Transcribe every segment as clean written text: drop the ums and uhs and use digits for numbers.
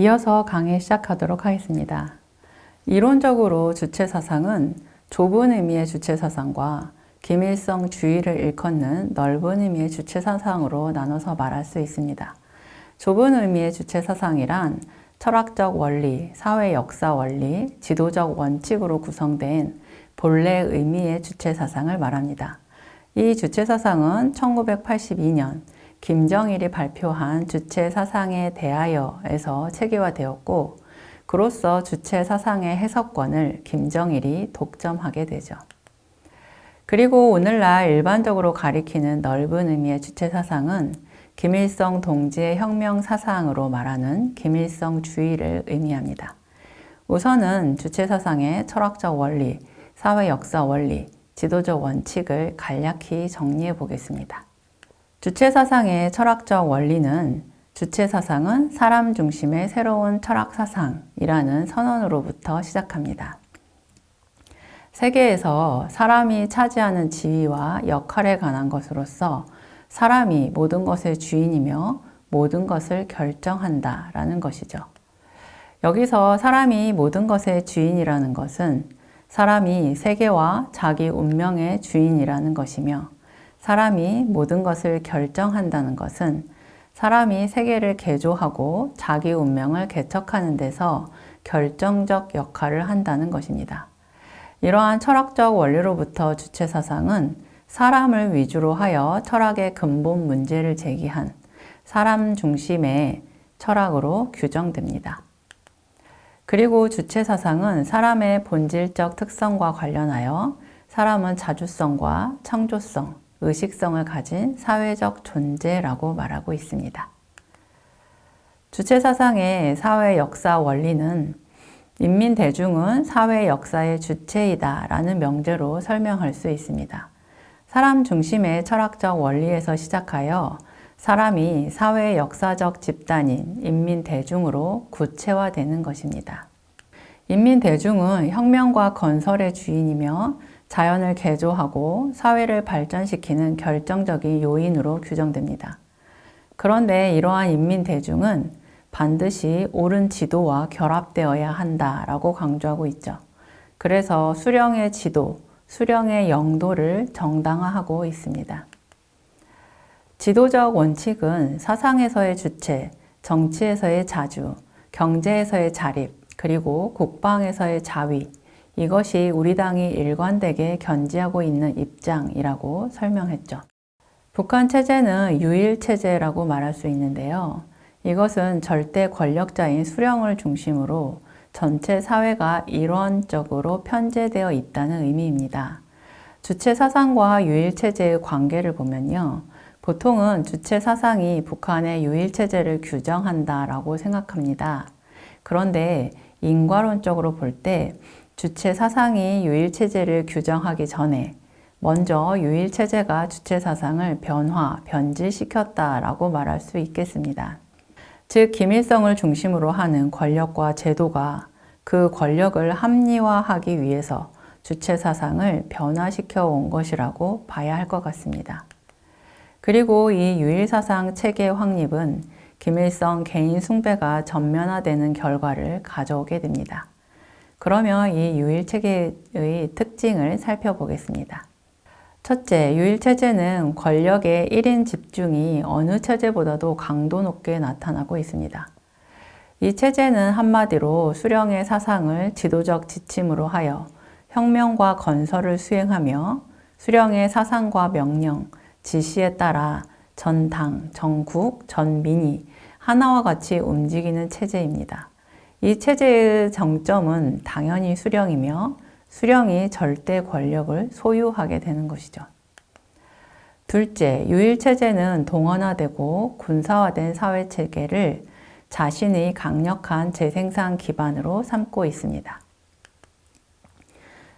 이어서 강의 시작하도록 하겠습니다. 이론적으로 주체사상은 좁은 의미의 주체사상과 김일성 주의를 일컫는 넓은 의미의 주체사상으로 나눠서 말할 수 있습니다. 좁은 의미의 주체사상이란 철학적 원리, 사회 역사 원리, 지도적 원칙으로 구성된 본래 의미의 주체사상을 말합니다. 이 주체사상은 1982년 김정일이 발표한 주체사상에 대하여에서 체계화되었고, 그로써 주체사상의 해석권을 김정일이 독점하게 되죠. 그리고 오늘날 일반적으로 가리키는 넓은 의미의 주체사상은 김일성 동지의 혁명사상으로 말하는 김일성주의를 의미합니다. 우선은 주체사상의 철학적 원리, 사회 역사 원리, 지도적 원칙을 간략히 정리해 보겠습니다. 주체사상의 철학적 원리는 주체사상은 사람 중심의 새로운 철학사상이라는 선언으로부터 시작합니다. 세계에서 사람이 차지하는 지위와 역할에 관한 것으로서 사람이 모든 것의 주인이며 모든 것을 결정한다라는 것이죠. 여기서 사람이 모든 것의 주인이라는 것은 사람이 세계와 자기 운명의 주인이라는 것이며, 사람이 모든 것을 결정한다는 것은 사람이 세계를 개조하고 자기 운명을 개척하는 데서 결정적 역할을 한다는 것입니다. 이러한 철학적 원리로부터 주체사상은 사람을 위주로 하여 철학의 근본 문제를 제기한 사람 중심의 철학으로 규정됩니다. 그리고 주체사상은 사람의 본질적 특성과 관련하여 사람은 자주성과 창조성, 의식성을 가진 사회적 존재라고 말하고 있습니다. 주체사상의 사회 역사 원리는 인민 대중은 사회 역사의 주체이다 라는 명제로 설명할 수 있습니다. 사람 중심의 철학적 원리에서 시작하여 사람이 사회의 역사적 집단인 인민 대중으로 구체화되는 것입니다. 인민 대중은 혁명과 건설의 주인이며 자연을 개조하고 사회를 발전시키는 결정적인 요인으로 규정됩니다. 그런데 이러한 인민 대중은 반드시 옳은 지도와 결합되어야 한다라고 강조하고 있죠. 그래서 수령의 지도, 수령의 영도를 정당화하고 있습니다. 지도적 원칙은 사상에서의 주체, 정치에서의 자주, 경제에서의 자립, 그리고 국방에서의 자위, 이것이 우리 당이 일관되게 견지하고 있는 입장이라고 설명했죠. 북한 체제는 유일체제라고 말할 수 있는데요. 이것은 절대 권력자인 수령을 중심으로 전체 사회가 일원적으로 편제되어 있다는 의미입니다. 주체사상과 유일체제의 관계를 보면요. 보통은 주체사상이 북한의 유일체제를 규정한다라고 생각합니다. 그런데 인과론적으로 볼 때 주체사상이 유일체제를 규정하기 전에 먼저 유일체제가 주체사상을 변질시켰다라고 말할 수 있겠습니다. 즉, 김일성을 중심으로 하는 권력과 제도가 그 권력을 합리화하기 위해서 주체사상을 변화시켜 온 것이라고 봐야 할 것 같습니다. 그리고 이 유일사상 체계 확립은 김일성 개인 숭배가 전면화되는 결과를 가져오게 됩니다. 그러면 이 유일체계의 특징을 살펴보겠습니다. 첫째, 유일체제는 권력의 1인 집중이 어느 체제보다도 강도 높게 나타나고 있습니다. 이 체제는 한마디로 수령의 사상을 지도적 지침으로 하여 혁명과 건설을 수행하며 수령의 사상과 명령, 지시에 따라 전 당, 전국, 전 민이 하나와 같이 움직이는 체제입니다. 이 체제의 정점은 당연히 수령이며 수령이 절대 권력을 소유하게 되는 것이죠. 둘째, 유일체제는 동원화되고 군사화된 사회체계를 자신의 강력한 재생산 기반으로 삼고 있습니다.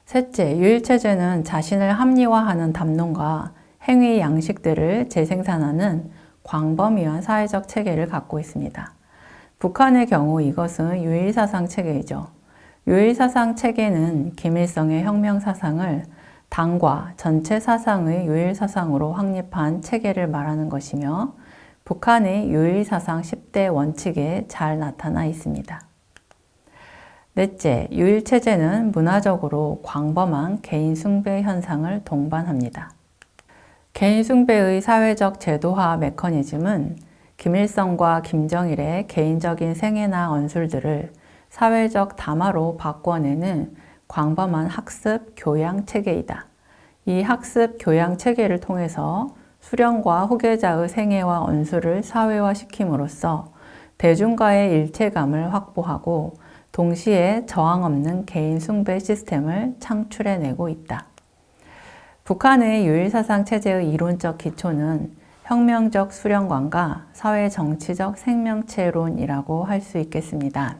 셋째, 유일체제는 자신을 합리화하는 담론과 행위 양식들을 재생산하는 광범위한 사회적 체계를 갖고 있습니다. 북한의 경우 이것은 유일사상 체계이죠. 유일사상 체계는 김일성의 혁명사상을 당과 전체 사상의 유일사상으로 확립한 체계를 말하는 것이며, 북한의 유일사상 10대 원칙에 잘 나타나 있습니다. 넷째, 유일체제는 문화적으로 광범한 개인 숭배 현상을 동반합니다. 개인 숭배의 사회적 제도화 메커니즘은 김일성과 김정일의 개인적인 생애나 언술들을 사회적 담화로 바꿔내는 광범한 학습, 교양 체계이다. 이 학습, 교양 체계를 통해서 수령과 후계자의 생애와 언술을 사회화시킴으로써 대중과의 일체감을 확보하고 동시에 저항 없는 개인 숭배 시스템을 창출해내고 있다. 북한의 유일사상 체제의 이론적 기초는 혁명적 수령관과 사회-정치적 생명체론이라고 할 수 있겠습니다.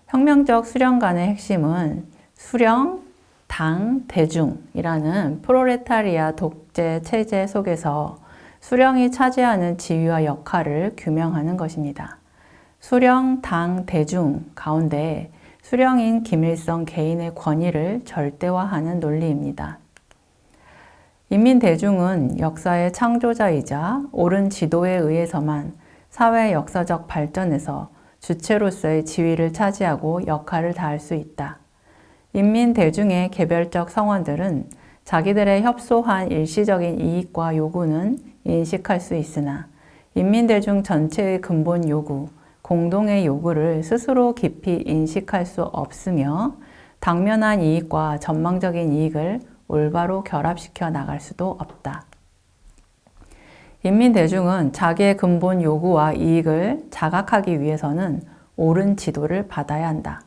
혁명적 수령관의 핵심은 수령, 당, 대중이라는 프롤레타리아 독재 체제 속에서 수령이 차지하는 지위와 역할을 규명하는 것입니다. 수령, 당, 대중 가운데 수령인 김일성 개인의 권위를 절대화하는 논리입니다. 인민대중은 역사의 창조자이자 옳은 지도에 의해서만 사회 역사적 발전에서 주체로서의 지위를 차지하고 역할을 다할 수 있다. 인민대중의 개별적 성원들은 자기들의 협소한 일시적인 이익과 요구는 인식할 수 있으나 인민대중 전체의 근본 요구, 공동의 요구를 스스로 깊이 인식할 수 없으며 당면한 이익과 전망적인 이익을 올바로 결합시켜 나갈 수도 없다. 인민대중은 자기의 근본 요구와 이익을 자각하기 위해서는 옳은 지도를 받아야 한다.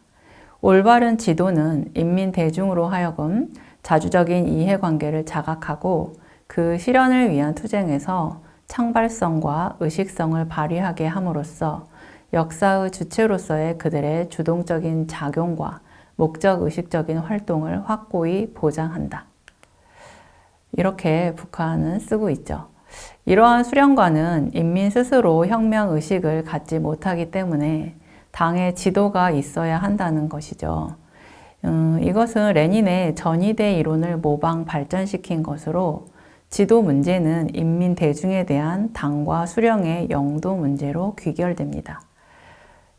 올바른 지도는 인민대중으로 하여금 자주적인 이해관계를 자각하고 그 실현을 위한 투쟁에서 창발성과 의식성을 발휘하게 함으로써 역사의 주체로서의 그들의 주동적인 작용과 목적의식적인 활동을 확고히 보장한다. 이렇게 북한은 쓰고 있죠. 이러한 수령관은 인민 스스로 혁명의식을 갖지 못하기 때문에 당의 지도가 있어야 한다는 것이죠. 이것은 레닌의 전위대 이론을 모방 발전시킨 것으로 지도 문제는 인민 대중에 대한 당과 수령의 영도 문제로 귀결됩니다.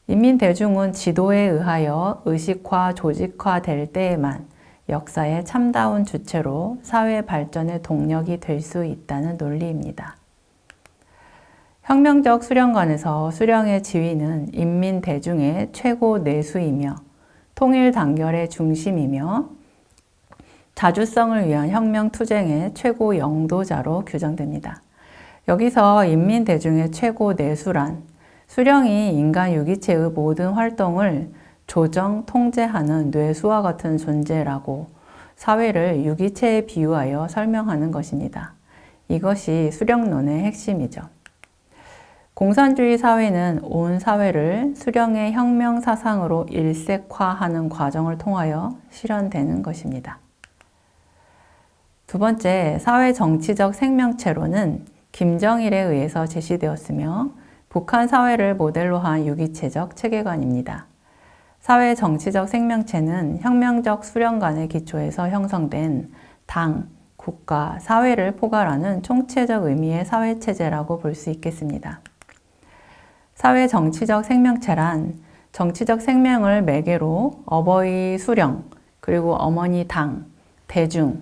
인민 대중은 지도에 의하여 의식화, 조직화될 때에만 역사의 참다운 주체로 사회 발전의 동력이 될 수 있다는 논리입니다. 혁명적 수령관에서 수령의 지위는 인민 대중의 최고 내수이며 통일 단결의 중심이며 자주성을 위한 혁명 투쟁의 최고 영도자로 규정됩니다. 여기서 인민 대중의 최고 내수란 수령이 인간 유기체의 모든 활동을 조정, 통제하는 뇌수와 같은 존재라고 사회를 유기체에 비유하여 설명하는 것입니다. 이것이 수령론의 핵심이죠. 공산주의 사회는 온 사회를 수령의 혁명 사상으로 일색화하는 과정을 통하여 실현되는 것입니다. 두 번째, 사회-정치적 생명체론은 김정일에 의해서 제시되었으며 북한 사회를 모델로 한 유기체적 체계관입니다. 사회-정치적 생명체는 혁명적 수령관의 기초에서 형성된 당, 국가, 사회를 포괄하는 총체적 의미의 사회체제라고 볼 수 있겠습니다. 사회-정치적 생명체란 정치적 생명을 매개로 어버이 수령, 그리고 어머니 당, 대중,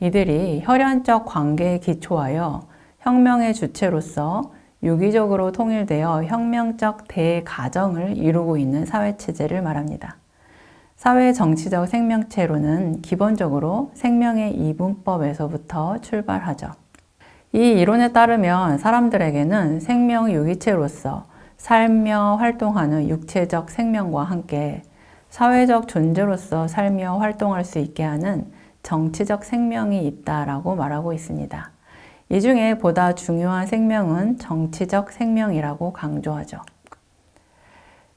이들이 혈연적 관계에 기초하여 혁명의 주체로서 유기적으로 통일되어 혁명적 대가정을 이루고 있는 사회체제를 말합니다. 사회-정치적 생명체로는 기본적으로 생명의 이분법에서부터 출발하죠. 이 이론에 따르면 사람들에게는 생명 유기체로서 살며 활동하는 육체적 생명과 함께 사회적 존재로서 살며 활동할 수 있게 하는 정치적 생명이 있다라고 말하고 있습니다. 이 중에 보다 중요한 생명은 정치적 생명이라고 강조하죠.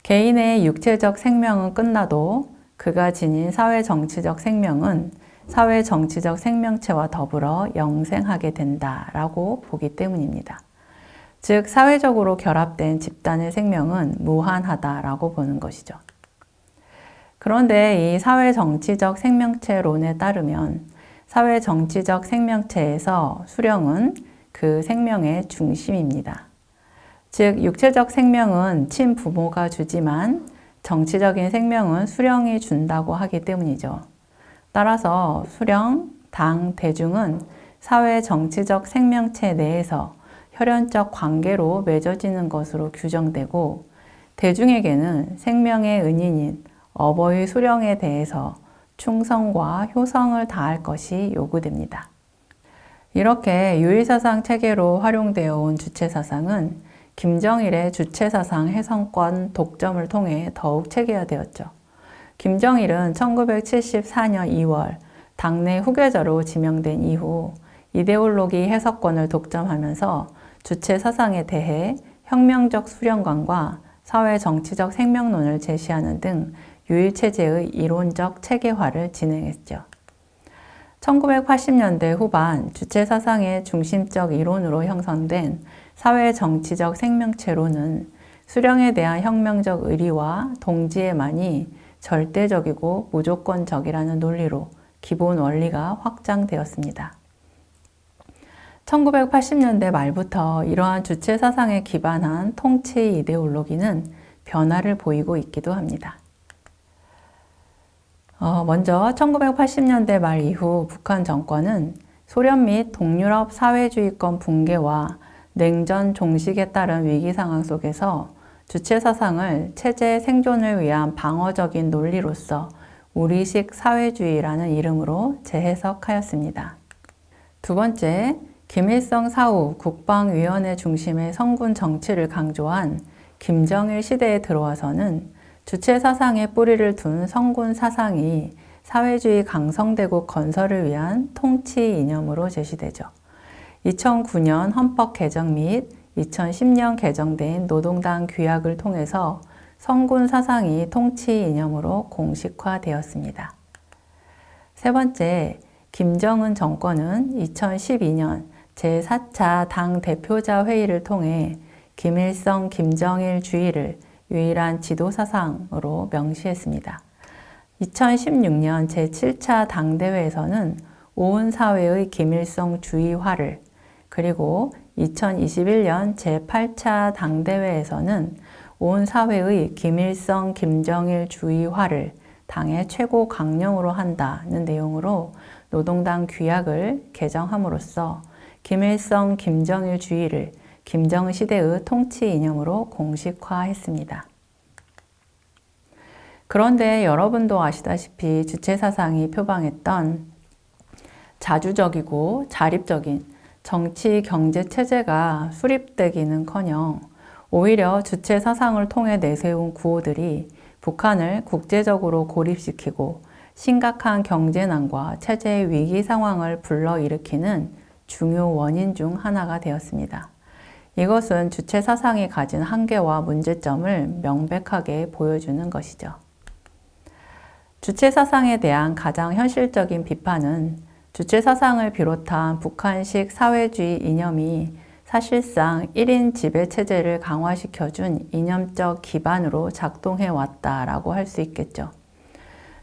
개인의 육체적 생명은 끝나도 그가 지닌 사회-정치적 생명은 사회-정치적 생명체와 더불어 영생하게 된다라고 보기 때문입니다. 즉, 사회적으로 결합된 집단의 생명은 무한하다라고 보는 것이죠. 그런데 이 사회-정치적 생명체론에 따르면 사회-정치적 생명체에서 수령은 그 생명의 중심입니다. 즉, 육체적 생명은 친부모가 주지만 정치적인 생명은 수령이 준다고 하기 때문이죠. 따라서 수령, 당, 대중은 사회 정치적 생명체 내에서 혈연적 관계로 맺어지는 것으로 규정되고, 대중에게는 생명의 은인인 어버이 수령에 대해서 충성과 효성을 다할 것이 요구됩니다. 이렇게 유일사상 체계로 활용되어 온 주체사상은 김정일의 주체사상 해석권 독점을 통해 더욱 체계화되었죠. 김정일은 1974년 2월 당내 후계자로 지명된 이후 이데올로기 해석권을 독점하면서 주체사상에 대해 혁명적 수령관과 사회 정치적 생명론을 제시하는 등 유일체제의 이론적 체계화를 진행했죠. 1980년대 후반 주체사상의 중심적 이론으로 형성된 사회 정치적 생명체로는 수령에 대한 혁명적 의리와 동지애만이 절대적이고 무조건적이라는 논리로 기본 원리가 확장되었습니다. 1980년대 말부터 이러한 주체사상에 기반한 통치 이데올로기는 변화를 보이고 있기도 합니다. 먼저 1980년대 말 이후 북한 정권은 소련 및 동유럽 사회주의권 붕괴와 냉전 종식에 따른 위기 상황 속에서 주체사상을 체제 생존을 위한 방어적인 논리로서 우리식 사회주의라는 이름으로 재해석하였습니다. 두 번째, 김일성 사후 국방위원회 중심의 성군 정치를 강조한 김정일 시대에 들어와서는 주체사상에 뿌리를 둔 성군 사상이 사회주의 강성대국 건설을 위한 통치 이념으로 제시되죠. 2009년 헌법 개정 및 2010년 개정된 노동당 규약을 통해서 성군 사상이 통치 이념으로 공식화되었습니다. 세 번째, 김정은 정권은 2012년 제4차 당 대표자 회의를 통해 김일성, 김정일 주의를 유일한 지도사상으로 명시했습니다. 2016년 제7차 당대회에서는 온 사회의 김일성 주의화를, 그리고 2021년 제8차 당대회에서는 온 사회의 김일성, 김정일 주의화를 당의 최고 강령으로 한다는 내용으로 노동당 규약을 개정함으로써 김일성, 김정일 주의를 김정은 시대의 통치 이념으로 공식화했습니다. 그런데 여러분도 아시다시피 주체사상이 표방했던 자주적이고 자립적인 정치, 경제 체제가 수립되기는커녕 오히려 주체사상을 통해 내세운 구호들이 북한을 국제적으로 고립시키고 심각한 경제난과 체제 위기 상황을 불러일으키는 중요 원인 중 하나가 되었습니다. 이것은 주체사상이 가진 한계와 문제점을 명백하게 보여주는 것이죠. 주체사상에 대한 가장 현실적인 비판은 주체사상을 비롯한 북한식 사회주의 이념이 사실상 1인 지배체제를 강화시켜준 이념적 기반으로 작동해왔다라고 할 수 있겠죠.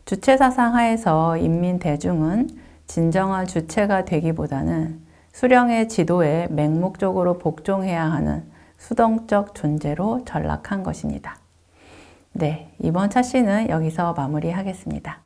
주체사상 하에서 인민 대중은 진정한 주체가 되기보다는 수령의 지도에 맹목적으로 복종해야 하는 수동적 존재로 전락한 것입니다. 네, 이번 차시는 여기서 마무리하겠습니다.